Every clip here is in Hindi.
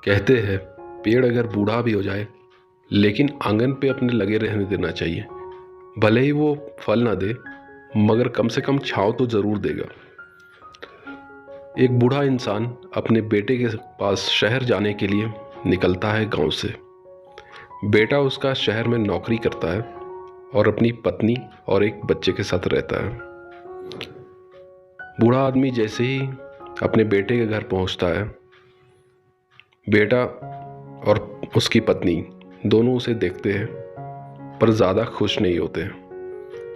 कहते हैं पेड़ अगर बूढ़ा भी हो जाए लेकिन आंगन पे अपने लगे रहने देना चाहिए। भले ही वो फल ना दे मगर कम से कम छाँव तो ज़रूर देगा। एक बूढ़ा इंसान अपने बेटे के पास शहर जाने के लिए निकलता है गांव से। बेटा उसका शहर में नौकरी करता है और अपनी पत्नी और एक बच्चे के साथ रहता है। बूढ़ा आदमी जैसे ही अपने बेटे के घर पहुंचता है, बेटा और उसकी पत्नी दोनों उसे देखते हैं पर ज़्यादा खुश नहीं होते।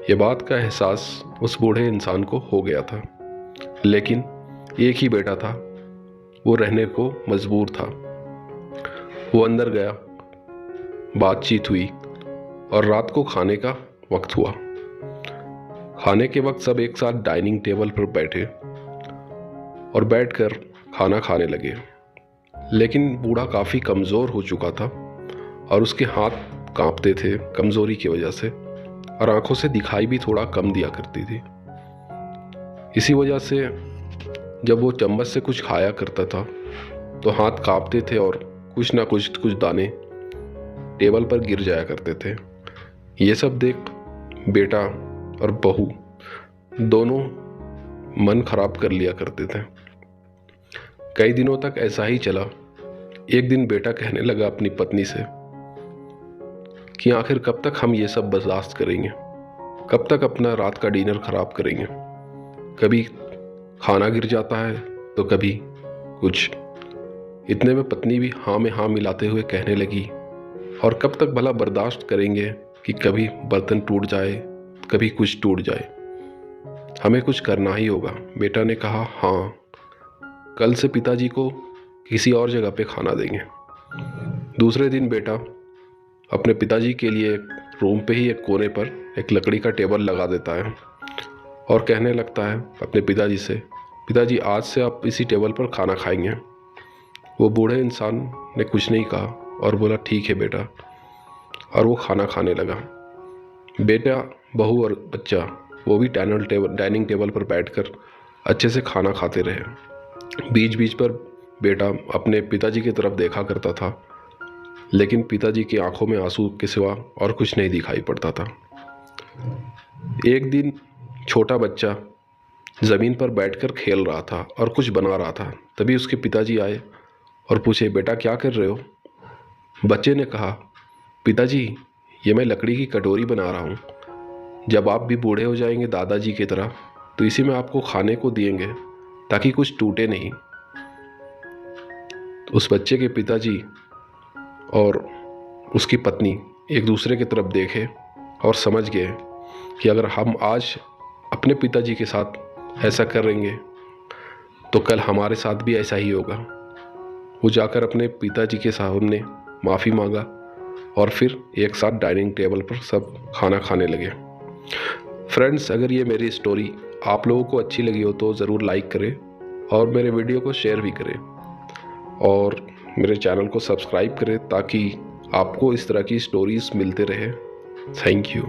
ये बात का एहसास उस बूढ़े इंसान को हो गया था, लेकिन एक ही बेटा था, वो रहने को मजबूर था। वो अंदर गया, बातचीत हुई और रात को खाने का वक्त हुआ। खाने के वक्त सब एक साथ डाइनिंग टेबल पर बैठे और बैठकर खाना खाने लगे। लेकिन बूढ़ा काफ़ी कमज़ोर हो चुका था और उसके हाथ कांपते थे कमज़ोरी की वजह से, और आंखों से दिखाई भी थोड़ा कम दिया करती थी। इसी वजह से जब वो चम्मच से कुछ खाया करता था तो हाथ कांपते थे और कुछ ना कुछ दाने टेबल पर गिर जाया करते थे। ये सब देख बेटा और बहू दोनों मन खराब कर लिया करते थे। कई दिनों तक ऐसा ही चला। एक दिन बेटा कहने लगा अपनी पत्नी से कि आखिर कब तक हम ये सब बर्दाश्त करेंगे, कब तक अपना रात का डिनर खराब करेंगे। कभी खाना गिर जाता है तो कभी कुछ। इतने में पत्नी भी हाँ में हाँ मिलाते हुए कहने लगी, और कब तक भला बर्दाश्त करेंगे कि कभी बर्तन टूट जाए, कभी कुछ टूट जाए। हमें कुछ करना ही होगा। बेटा ने कहा हाँ, कल से पिताजी को किसी और जगह पे खाना देंगे। दूसरे दिन बेटा अपने पिताजी के लिए रूम पे ही एक कोने पर एक लकड़ी का टेबल लगा देता है और कहने लगता है अपने पिताजी से, पिताजी आज से आप इसी टेबल पर खाना खाएंगे। वो बूढ़े इंसान ने कुछ नहीं कहा और बोला ठीक है बेटा, और वो खाना खाने लगा। बेटा, बहू और बच्चा वो भी डाइनिंग टेबल पर बैठकर अच्छे से खाना खाते रहे। बीच बीच पर बेटा अपने पिताजी की तरफ देखा करता था, लेकिन पिताजी की आंखों में आंसू के सिवा और कुछ नहीं दिखाई पड़ता था। एक दिन छोटा बच्चा ज़मीन पर बैठकर खेल रहा था और कुछ बना रहा था। तभी उसके पिताजी आए और पूछे, बेटा क्या कर रहे हो? बच्चे ने कहा, पिताजी ये मैं लकड़ी की कटोरी बना रहा हूँ। जब आप भी बूढ़े हो जाएंगे दादाजी की तरह तो इसी में आपको खाने को देंगे ताकि कुछ टूटे नहीं। उस बच्चे के पिताजी और उसकी पत्नी एक दूसरे की तरफ देखे और समझ गए कि अगर हम आज अपने पिताजी के साथ ऐसा करेंगे तो कल हमारे साथ भी ऐसा ही होगा। वो जाकर अपने पिताजी के सामने माफ़ी मांगा और फिर एक साथ डाइनिंग टेबल पर सब खाना खाने लगे। फ्रेंड्स, अगर ये मेरी स्टोरी आप लोगों को अच्छी लगी हो तो ज़रूर लाइक करें और मेरे वीडियो को शेयर भी करें और मेरे चैनल को सब्सक्राइब करें ताकि आपको इस तरह की स्टोरीज़ मिलते रहे। Thank you.